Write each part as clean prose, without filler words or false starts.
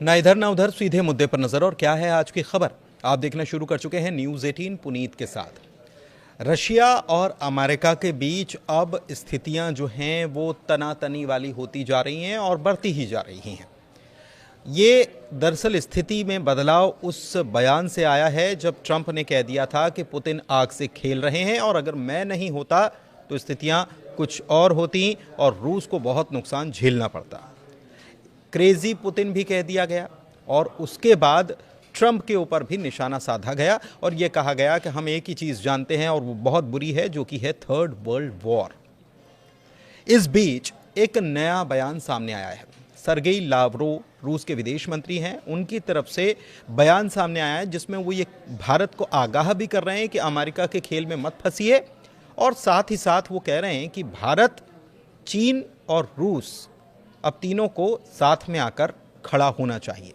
ना इधर ना उधर, सीधे मुद्दे पर नजर। और क्या है आज की खबर, आप देखना शुरू कर चुके हैं न्यूज़ 18 पुनीत के साथ। रशिया और अमेरिका के बीच अब स्थितियां जो हैं वो तनातनी वाली होती जा रही हैं और बढ़ती ही जा रही हैं। ये दरअसल स्थिति में बदलाव उस बयान से आया है जब ट्रंप ने कह दिया था कि पुतिन आग से खेल रहे हैं और अगर मैं नहीं होता तो स्थितियां कुछ और होती और रूस को बहुत नुकसान झेलना पड़ता। क्रेजी पुतिन भी कह दिया गया और उसके बाद ट्रंप के ऊपर भी निशाना साधा गया और यह कहा गया कि हम एक ही चीज़ जानते हैं और वो बहुत बुरी है, जो कि है थर्ड वर्ल्ड वॉर। इस बीच एक नया बयान सामने आया है। सरगेई लावरोव रूस के विदेश मंत्री हैं, उनकी तरफ से बयान सामने आया है जिसमें वो ये भारत को आगाह भी कर रहे हैं कि अमेरिका के खेल में मत फंसिए, और साथ ही साथ वो कह रहे हैं कि भारत, चीन और रूस अब तीनों को साथ में आकर खड़ा होना चाहिए।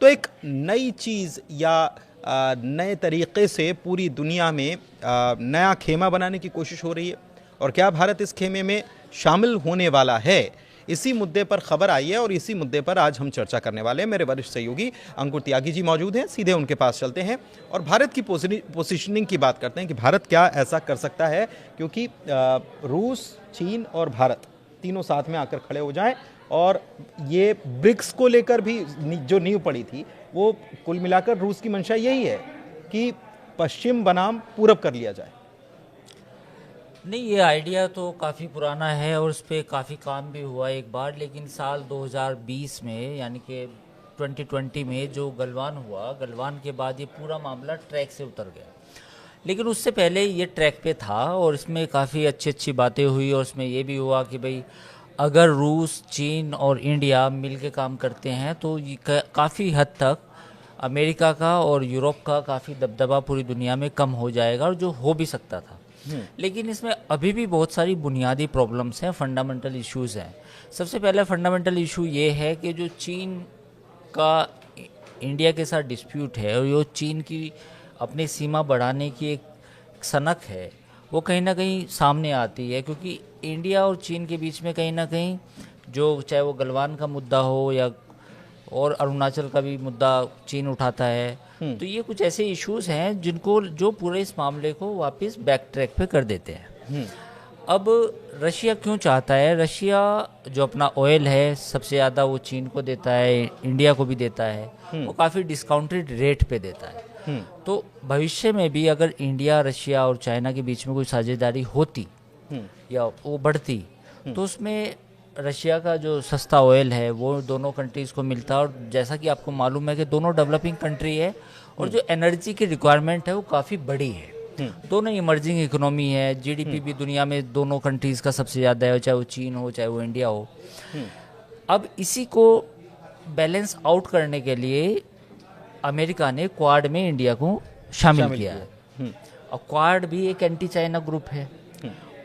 तो एक नई चीज़ या नए तरीक़े से पूरी दुनिया में नया खेमा बनाने की कोशिश हो रही है, और क्या भारत इस खेमे में शामिल होने वाला है, इसी मुद्दे पर खबर आई है और इसी मुद्दे पर आज हम चर्चा करने वाले हैं। मेरे वरिष्ठ सहयोगी अंकुर त्यागी जी मौजूद हैं, सीधे उनके पास चलते हैं और भारत की पोजीशनिंग की बात करते हैं कि भारत क्या ऐसा कर सकता है, क्योंकि रूस, चीन और भारत तीनों साथ में आकर खड़े हो जाएं और ये ब्रिक्स को लेकर भी जो नींव पड़ी थी, वो कुल मिलाकर रूस की मंशा यही है कि पश्चिम बनाम पूरब कर लिया जाए। नहीं, ये आइडिया तो काफ़ी पुराना है और उस पर काफ़ी काम भी हुआ एक बार, लेकिन साल 2020 में यानी कि 2020 में जो गलवान हुआ, गलवान के बाद ये पूरा मामला ट्रैक से उतर गया। लेकिन उससे पहले ये ट्रैक पे था और इसमें काफ़ी अच्छी अच्छी बातें हुई और उसमें ये भी हुआ कि भाई अगर रूस, चीन और इंडिया मिल के काम करते हैं तो ये काफ़ी हद तक अमेरिका का और यूरोप का काफ़ी दबदबा पूरी दुनिया में कम हो जाएगा, और जो हो भी सकता था। लेकिन इसमें अभी भी बहुत सारी बुनियादी प्रॉब्लम्स हैं, फंडामेंटल इश्यूज़ हैं। सबसे पहला फंडामेंटल इशू ये है कि जो चीन का इंडिया के साथ डिस्प्यूट है और जो चीन की अपनी सीमा बढ़ाने की एक सनक है, वो कहीं ना कहीं सामने आती है, क्योंकि इंडिया और चीन के बीच में कहीं ना कहीं जो, चाहे वो गलवान का मुद्दा हो या और अरुणाचल का भी मुद्दा चीन उठाता है, तो ये कुछ ऐसे इश्यूज हैं जिनको, जो पूरे इस मामले को वापस बैक ट्रैक पे कर देते हैं। अब रशिया क्यों चाहता है? रशिया जो अपना ऑयल है सबसे ज़्यादा वो चीन को देता है, इंडिया को भी देता है, वो काफ़ी डिस्काउंटेड रेट पे देता है। तो भविष्य में भी अगर इंडिया, रशिया और चाइना के बीच में कोई साझेदारी होती या वो बढ़ती, तो उसमें रशिया का जो सस्ता ऑयल है वो दोनों कंट्रीज़ को मिलता, और जैसा कि आपको मालूम है कि दोनों डेवलपिंग कंट्री है और जो एनर्जी की रिक्वायरमेंट है वो काफ़ी बड़ी है। दोनों इमर्जिंग इकोनॉमी है, जीडीपी भी दुनिया में दोनों कंट्रीज़ का सबसे ज़्यादा है, चाहे वो चीन हो चाहे वो इंडिया हो। अब इसी को बैलेंस आउट करने के लिए अमेरिका ने क्वाड में इंडिया को शामिल किया है। और क्वाड भी एक एंटी चाइना ग्रुप है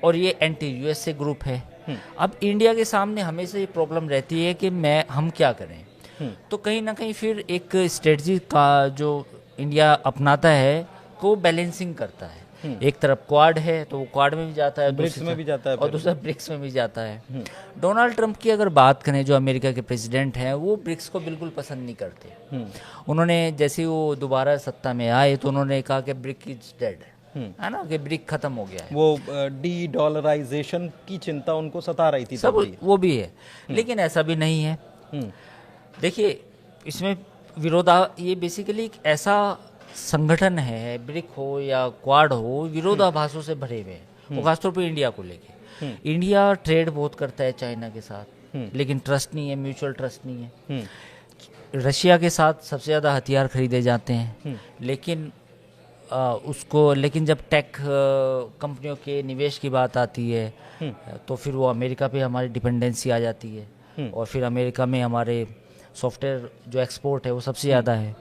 और ये एंटी यूएसए ग्रुप है। अब इंडिया के सामने हमेशा ये प्रॉब्लम रहती है कि हम क्या करें। तो कहीं ना कहीं फिर एक स्ट्रेटजी का जो इंडिया अपनाता है को बैलेंसिंग करता है। एक तरफ क्वाड है तो वो क्वाड में भी जाता है, ब्रिक्स में भी जाता है, और दूसरा ब्रिक्स में भी जाता है। डोनाल्ड ट्रंप की अगर बात करें, जो अमेरिका के प्रेसिडेंट हैं, वो ब्रिक्स को बिल्कुल पसंद नहीं करते। उन्होंने जैसे ही वो दोबारा सत्ता में आए तो उन्होंने कहा कि ब्रिक इज डेड, है ना, कि ब्रिक खत्म हो गया है। वो डी डॉलराइजेशन की चिंता उनको सता रही थी, सब वो भी है। लेकिन ऐसा भी नहीं है। देखिए, इसमें ये बेसिकली एक ऐसा संगठन है, ब्रिक हो या क्वाड हो, विरोधाभासों से भरे हुए हैं, खासतौर पर इंडिया को लेके। इंडिया ट्रेड बहुत करता है चाइना के साथ, लेकिन ट्रस्ट नहीं है, म्यूचुअल ट्रस्ट नहीं है। रशिया के साथ सबसे ज़्यादा हथियार खरीदे जाते हैं, लेकिन लेकिन जब टेक कंपनियों के निवेश की बात आती है तो फिर वो अमेरिका पे हमारी डिपेंडेंसी आ जाती है, और फिर अमेरिका में हमारे सॉफ्टवेयर जो एक्सपोर्ट है वो सबसे ज़्यादा है,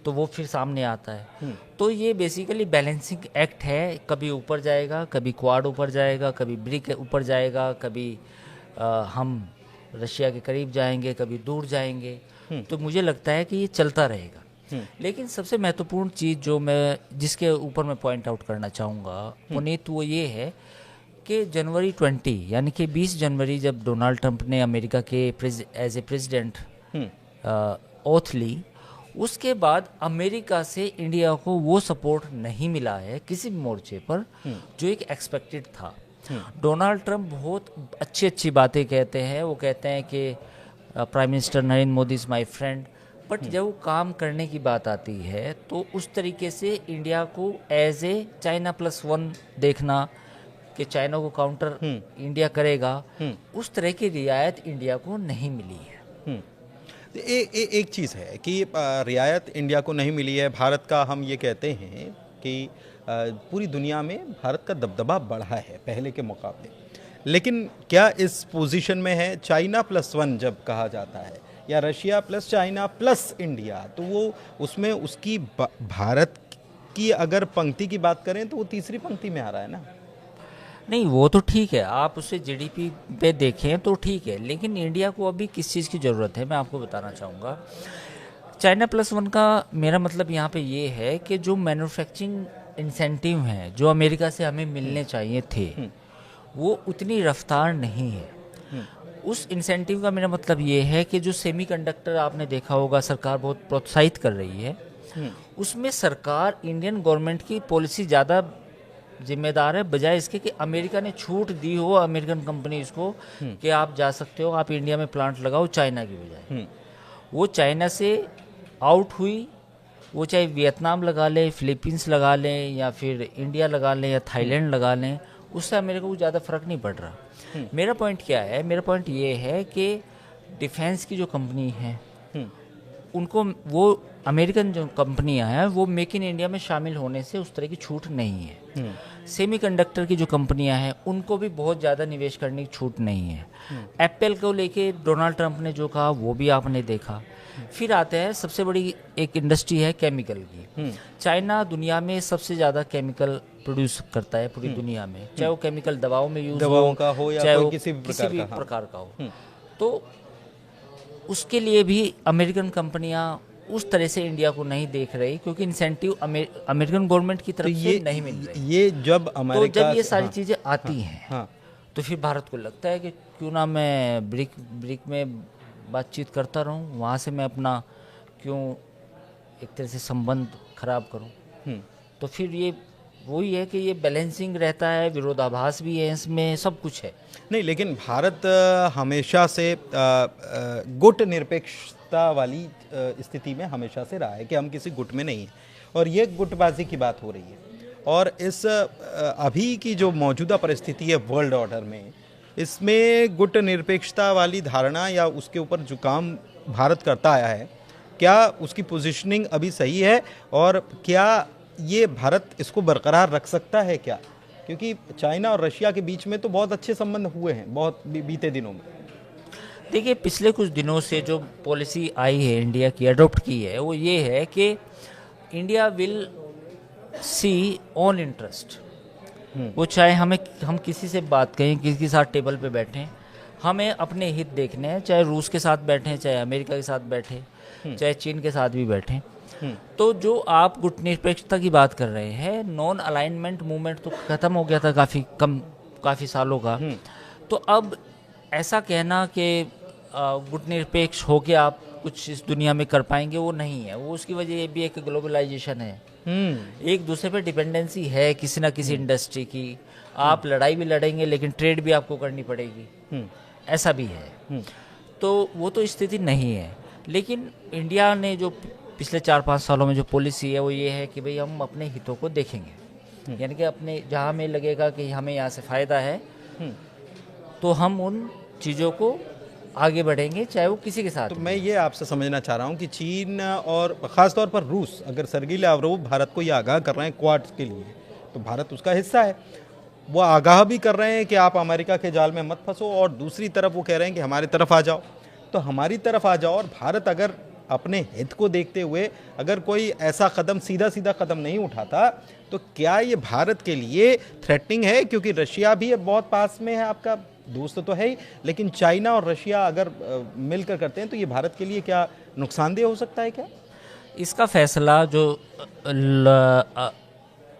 तो वो फिर सामने आता है। तो ये बेसिकली बैलेंसिंग एक्ट है, कभी ऊपर जाएगा, कभी क्वाड ऊपर जाएगा, कभी ब्रिक ऊपर जाएगा, कभी हम रशिया के करीब जाएंगे, कभी दूर जाएंगे। तो मुझे लगता है कि ये चलता रहेगा। लेकिन सबसे महत्वपूर्ण चीज़ जिसके ऊपर मैं पॉइंट आउट करना चाहूँगा पुनीत, वो ये है कि जनवरी 20 यानी कि 20 जनवरी जब डोनाल्ड ट्रंप ने अमेरिका के एज ए प्रेसिडेंट ओथ ली, उसके बाद अमेरिका से इंडिया को वो सपोर्ट नहीं मिला है किसी भी मोर्चे पर जो एक एक्सपेक्टेड था। डोनाल्ड ट्रंप बहुत अच्छी अच्छी बातें कहते हैं, वो कहते हैं कि prime minister Narendra Modi is my friend, but जब वो काम करने की बात आती है तो उस तरीके से इंडिया को एज ए China+1 देखना कि चाइना को काउंटर इंडिया करेगा, उस तरह की रियायत इंडिया को नहीं मिली है। एक चीज़ है कि रियायत इंडिया को नहीं मिली है। भारत का हम ये कहते हैं कि पूरी दुनिया में भारत का दबदबा बढ़ा है पहले के मुकाबले, लेकिन क्या इस पोजीशन में है China+1 जब कहा जाता है, या Russia plus China plus India, तो वो उसमें उसकी भारत की अगर पंक्ति की बात करें तो वो तीसरी पंक्ति में आ रहा है ना। नहीं, वो तो ठीक है, आप उसे जीडीपी पे देखें तो ठीक है, लेकिन इंडिया को अभी किस चीज़ की ज़रूरत है मैं आपको बताना चाहूँगा। China+1 का मेरा मतलब यहाँ पे ये है कि जो मैन्युफैक्चरिंग इंसेंटिव हैं जो अमेरिका से हमें मिलने चाहिए थे, वो उतनी रफ्तार नहीं है। उस इंसेंटिव का मेरा मतलब ये है कि जो सेमीकंडक्टर आपने देखा होगा सरकार बहुत प्रोत्साहित कर रही है, उसमें सरकार इंडियन गवर्नमेंट की पॉलिसी ज़्यादा जिम्मेदार है, बजाय इसके कि अमेरिका ने छूट दी हो अमेरिकन कंपनीज को कि आप जा सकते हो, आप इंडिया में प्लांट लगाओ चाइना की बजाय। वो चाइना से आउट हुई, वो चाहे वियतनाम लगा ले, फिलीपींस लगा लें, या फिर इंडिया लगा लें, या थाईलैंड लगा लें, उससे अमेरिका को ज़्यादा फर्क नहीं पड़ रहा। मेरा पॉइंट क्या है, मेरा पॉइंट ये है कि डिफेंस की जो कंपनी है उनको, वो अमेरिकन जो कंपनियां हैं वो मेक इन इंडिया में शामिल होने से उस तरह की छूट नहीं है। सेमीकंडक्टर की जो कंपनियां हैं उनको भी बहुत ज़्यादा निवेश करने की छूट नहीं है। एप्पल को लेके डोनाल्ड ट्रंप ने जो कहा वो भी आपने देखा। फिर आते हैं सबसे बड़ी एक इंडस्ट्री है केमिकल की। चाइना दुनिया में सबसे ज़्यादा केमिकल प्रोड्यूस करता है पूरी दुनिया में, चाहे वो केमिकल दवाओं में यूज दवाओं का हो या चाहे कोई वो किसी भी प्रकार का हो। तो उसके लिए भी अमेरिकन कंपनियां उस तरह से इंडिया को नहीं देख रही, क्योंकि इंसेंटिव अमेरिकन गवर्नमेंट की तरफ से नहीं मिल रही। ये जब अमेरिका, तो जब ये सारी चीज़ें आती हैं तो फिर भारत को लगता है कि क्यों ना मैं ब्रिक में बातचीत करता रहूं, वहाँ से मैं अपना क्यों एक तरह से संबंध खराब करूं। तो फिर ये वही है कि ये बैलेंसिंग रहता है, विरोधाभास भी है इसमें, सब कुछ है। नहीं, लेकिन भारत हमेशा से गुट निरपेक्षता वाली स्थिति में हमेशा से रहा है कि हम किसी गुट में नहीं हैं, और ये गुटबाजी की बात हो रही है। और इस अभी की जो मौजूदा परिस्थिति है वर्ल्ड ऑर्डर में, इसमें गुट निरपेक्षता वाली धारणा या उसके ऊपर जो काम भारत करता आया है, क्या उसकी पोजीशनिंग अभी सही है, और क्या ये भारत इसको बरकरार रख सकता है क्या? क्योंकि चाइना और रशिया के बीच में तो बहुत अच्छे संबंध हुए हैं बहुत बीते दिनों में। देखिए, पिछले कुछ दिनों से जो पॉलिसी आई है इंडिया की, अडॉप्ट की है, वो ये है कि India will see on interest. वो चाहे हम किसी से बात करें, किसी के साथ टेबल पे बैठें, हमें अपने हित देखने हैं, चाहे रूस के साथ बैठें, चाहे अमेरिका के साथ बैठें, चाहे चीन के साथ भी बैठें। तो जो आप गुट निरपेक्षता की बात कर रहे हैं, नॉन अलाइनमेंट मूवमेंट तो खत्म हो गया था काफ़ी सालों का। तो अब ऐसा कहना कि गुट निरपेक्ष होके आप कुछ इस दुनिया में कर पाएंगे, वो नहीं है। वो उसकी वजह ये भी एक ग्लोबलाइजेशन है, एक दूसरे पे डिपेंडेंसी है किसी ना किसी इंडस्ट्री की। आप लड़ाई भी लड़ेंगे लेकिन ट्रेड भी आपको करनी पड़ेगी, ऐसा भी है। तो वो तो स्थिति नहीं है। लेकिन इंडिया ने जो पिछले 4-5 सालों में जो पॉलिसी है वो ये है कि भाई हम अपने हितों को देखेंगे, यानी कि अपने जहाँ हमें लगेगा कि हमें यहाँ से फ़ायदा है तो हम उन चीज़ों को आगे बढ़ेंगे, चाहे वो किसी के साथ। तो मैं ये आपसे समझना चाह रहा हूँ कि चीन और ख़ास तौर पर रूस, अगर सरगी लावरोव भारत को ये आगाह कर रहे हैं क्वाड के लिए, तो भारत उसका हिस्सा है। वो आगाह भी कर रहे हैं कि आप अमेरिका के जाल में मत फंसो, और दूसरी तरफ वो कह रहे हैं कि हमारी तरफ आ जाओ। तो हमारी तरफ आ जाओ, और भारत अगर अपने हित को देखते हुए अगर कोई ऐसा कदम, सीधा कदम नहीं उठाता, तो क्या ये भारत के लिए थ्रेटनिंग है? क्योंकि रशिया भी बहुत पास में है, आपका दोस्त तो है ही, लेकिन चाइना और रशिया अगर मिलकर करते हैं तो ये भारत के लिए क्या नुकसानदेह हो सकता है क्या? इसका फैसला जो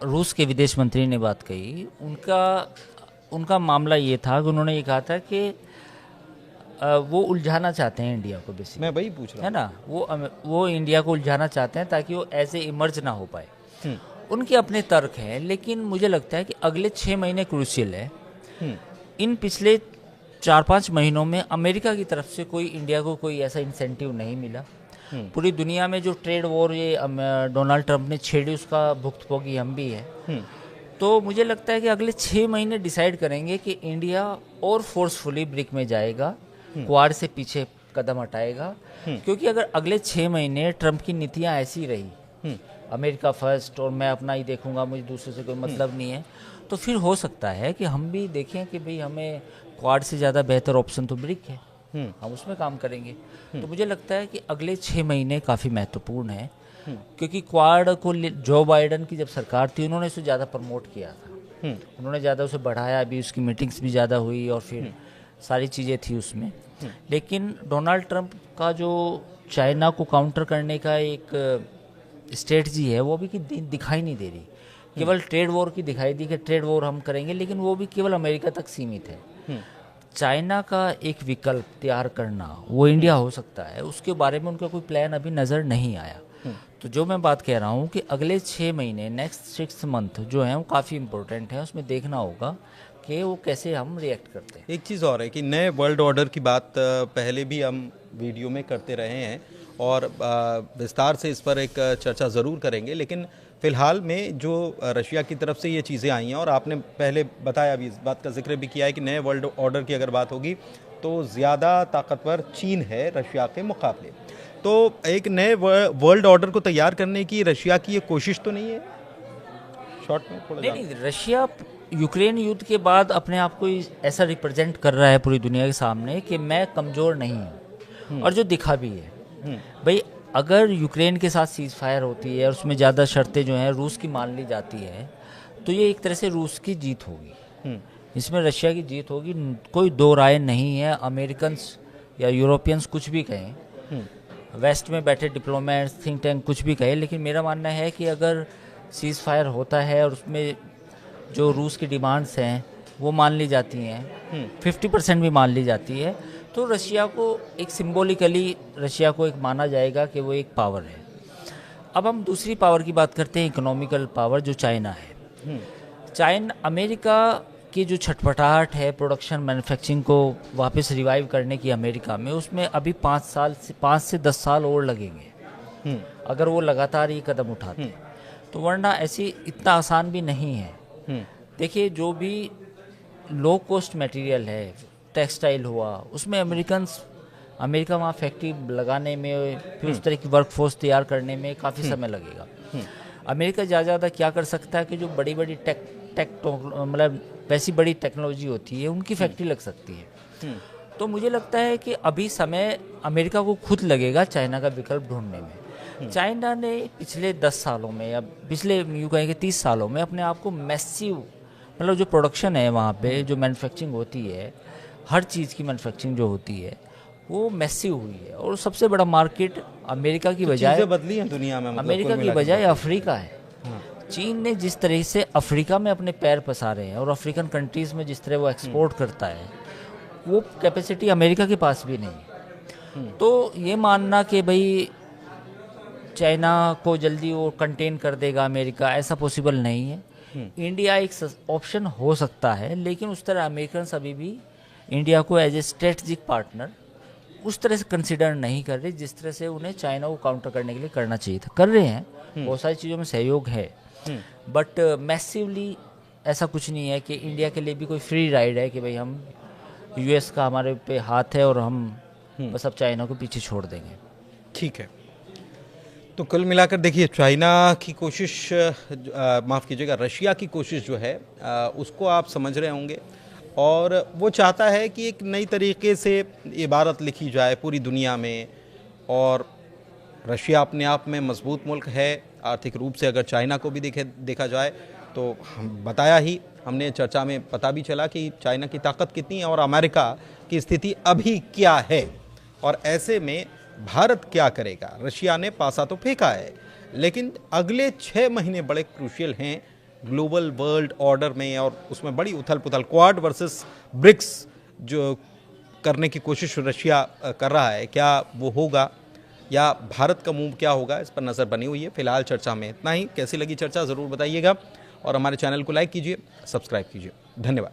रूस के विदेश मंत्री ने बात कही, उनका मामला ये था कि उन्होंने ये कहा था कि वो उलझाना चाहते हैं इंडिया को बेसिकली, मैं वही पूछ रहा है ना। वो इंडिया को उलझाना चाहते हैं ताकि वो ऐसे इमर्ज ना हो पाए। हूँ। उनके अपने तर्क हैं, लेकिन मुझे लगता है कि अगले 6 महीने क्रूशियल है। इन पिछले 4-5 महीनों में अमेरिका की तरफ से कोई इंडिया को कोई ऐसा इंसेंटिव नहीं मिला। पूरी दुनिया में जो ट्रेड वॉर ये डोनाल्ड ट्रंप ने छेड़ी, उसका भुक्तभोगी हम भी है। तो मुझे लगता है कि अगले 6 महीने डिसाइड करेंगे कि इंडिया और फोर्सफुली ब्रिक में जाएगा, क्वाड से पीछे कदम हटाएगा। क्योंकि अगर अगले 6 महीने ट्रंप की नीतियां ऐसी रही, अमेरिका फर्स्ट और मैं अपना ही देखूंगा, मुझे दूसरे से कोई मतलब नहीं है, तो फिर हो सकता है कि हम भी देखें कि भाई हमें क्वाड से ज़्यादा बेहतर ऑप्शन तो ब्रिक है, हम उसमें काम करेंगे। तो मुझे लगता है कि अगले 6 महीने काफ़ी महत्वपूर्ण है, क्योंकि क्वाड को जो बाइडन की जब सरकार थी उन्होंने इसे ज़्यादा प्रमोट किया था, उन्होंने ज़्यादा उसे बढ़ाया, अभी उसकी मीटिंग्स भी ज़्यादा हुई और फिर सारी चीज़ें थी उसमें। लेकिन डोनाल्ड ट्रंप का जो चाइना को काउंटर करने का एक स्ट्रेटजी है वो भी कि दिखाई नहीं दे रही। केवल ट्रेड वॉर की दिखाई दी कि ट्रेड वॉर हम करेंगे, लेकिन वो भी केवल अमेरिका तक सीमित है। चाइना का एक विकल्प तैयार करना वो इंडिया हो सकता है, उसके बारे में उनका कोई प्लान अभी नज़र नहीं आया। तो जो मैं बात कह रहा हूँ कि अगले 6 महीने, नेक्स्ट 6 मंथ जो है वो काफ़ी इंपॉर्टेंट है, उसमें देखना होगा कि वो कैसे हम रिएक्ट करते हैं। एक चीज़ और है कि नए वर्ल्ड ऑर्डर की बात पहले भी हम वीडियो में करते रहे हैं और विस्तार से इस पर एक चर्चा ज़रूर करेंगे, लेकिन फ़िलहाल में जो रशिया की तरफ से ये चीज़ें आई हैं और आपने पहले बताया भी, इस बात का जिक्र भी किया है कि नए वर्ल्ड ऑर्डर की अगर बात होगी तो ज़्यादा ताकतवर चीन है रशिया के मुकाबले। तो एक नए वर्ल्ड ऑर्डर को तैयार करने की रशिया की ये कोशिश तो नहीं है? शॉर्ट में थोड़ा नहीं, रशिया यूक्रेन युद्ध के बाद अपने आप को ऐसा रिप्रेजेंट कर रहा है पूरी दुनिया के सामने कि मैं कमज़ोर नहीं हूँ, और जो दिखा भी है। भाई अगर यूक्रेन के साथ सीज फायर होती है और उसमें ज़्यादा शर्तें जो हैं रूस की मान ली जाती है, तो ये एक तरह से रूस की जीत होगी, इसमें रशिया की जीत होगी, कोई दो राय नहीं है। अमेरिकन्स या यूरोपियंस कुछ भी कहें, वेस्ट में बैठे डिप्लोमेट्स, थिंक टैंक कुछ भी कहें, लेकिन मेरा मानना है कि अगर सीज फायर होता है और उसमें जो रूस की डिमांड्स हैं वो मान ली जाती हैं, 50% भी मान ली जाती है, तो रशिया को एक सिंबॉलिकली रशिया को एक माना जाएगा कि वो एक पावर है। अब हम दूसरी पावर की बात करते हैं, इकोनॉमिकल पावर, जो चाइना है। चाइना, अमेरिका की जो छटपटाहट है प्रोडक्शन मैन्युफैक्चरिंग को वापस रिवाइव करने की अमेरिका में, उसमें अभी 5 से 10 साल और लगेंगे अगर वो लगातार ये कदम उठाते हैं, तो वरना ऐसी इतना आसान भी नहीं है। देखिए, जो भी लो कॉस्ट मटेरियल है, टेक्सटाइल हुआ, उसमें अमेरिका वहाँ फैक्ट्री लगाने में, फिर उस तरह की वर्कफोर्स तैयार करने में काफ़ी समय लगेगा। अमेरिका ज़्यादा क्या कर सकता है कि जो बड़ी बड़ी मतलब वैसी बड़ी टेक्नोलॉजी होती है उनकी फैक्ट्री लग सकती है। तो मुझे लगता है कि अभी समय अमेरिका को खुद लगेगा चाइना का विकल्प ढूंढने में। चाइना ने पिछले 10 सालों में या पिछले यूँ कहें कि 30 सालों में अपने आप को मैसिव, मतलब जो प्रोडक्शन है वहाँ पे, जो मैन्युफैक्चरिंग होती है, हर चीज़ की मैन्युफैक्चरिंग जो होती है वो मैसिव हुई है, और सबसे बड़ा मार्केट अमेरिका की बजाय बदली है दुनिया में, मतलब अमेरिका की बजाय अफ्रीका है। चीन ने जिस तरह से अफ्रीका में अपने पैर पसारे हैं और अफ्रीकन कंट्रीज़ में जिस तरह वो एक्सपोर्ट करता है, वो कैपेसिटी अमेरिका के पास भी नहीं। तो ये मानना कि भाई चाइना को जल्दी वो कंटेन कर देगा अमेरिका, ऐसा पॉसिबल नहीं है। इंडिया एक ऑप्शन हो सकता है, लेकिन उस तरह अमेरिकन अभी भी इंडिया को एज ए स्ट्रेटजिक पार्टनर उस तरह से कंसिडर नहीं कर रहे जिस तरह से उन्हें चाइना को काउंटर करने के लिए करना चाहिए था। कर रहे हैं, बहुत सारी चीज़ों में सहयोग है, बट मैसिवली ऐसा कुछ नहीं है कि इंडिया के लिए भी कोई फ्री राइड है कि भाई हम यूएस का हमारे पे हाथ है और हम बस अब चाइना को पीछे छोड़ देंगे। ठीक है, तो कुल मिलाकर देखिए, चाइना की कोशिश, माफ़ कीजिएगा, रशिया की कोशिश जो है उसको आप समझ रहे होंगे, और वो चाहता है कि एक नई तरीके से इबारत लिखी जाए पूरी दुनिया में। और रशिया अपने आप में मजबूत मुल्क है आर्थिक रूप से, अगर चाइना को भी देखा जाए तो हम बताया ही, हमने चर्चा में पता भी चला कि चाइना की ताकत कितनी है और अमेरिका की स्थिति अभी क्या है, और ऐसे में भारत क्या करेगा। रशिया ने पासा तो फेंका है, लेकिन अगले 6 महीने बड़े क्रूशियल हैं ग्लोबल वर्ल्ड ऑर्डर में, और उसमें बड़ी उथल पुथल, क्वाड वर्सेस ब्रिक्स जो करने की कोशिश रशिया कर रहा है, क्या वो होगा या भारत का मूव क्या होगा, इस पर नज़र बनी हुई है। फिलहाल चर्चा में इतना ही। कैसी लगी चर्चा ज़रूर बताइएगा और हमारे चैनल को लाइक कीजिए, सब्सक्राइब कीजिए। धन्यवाद।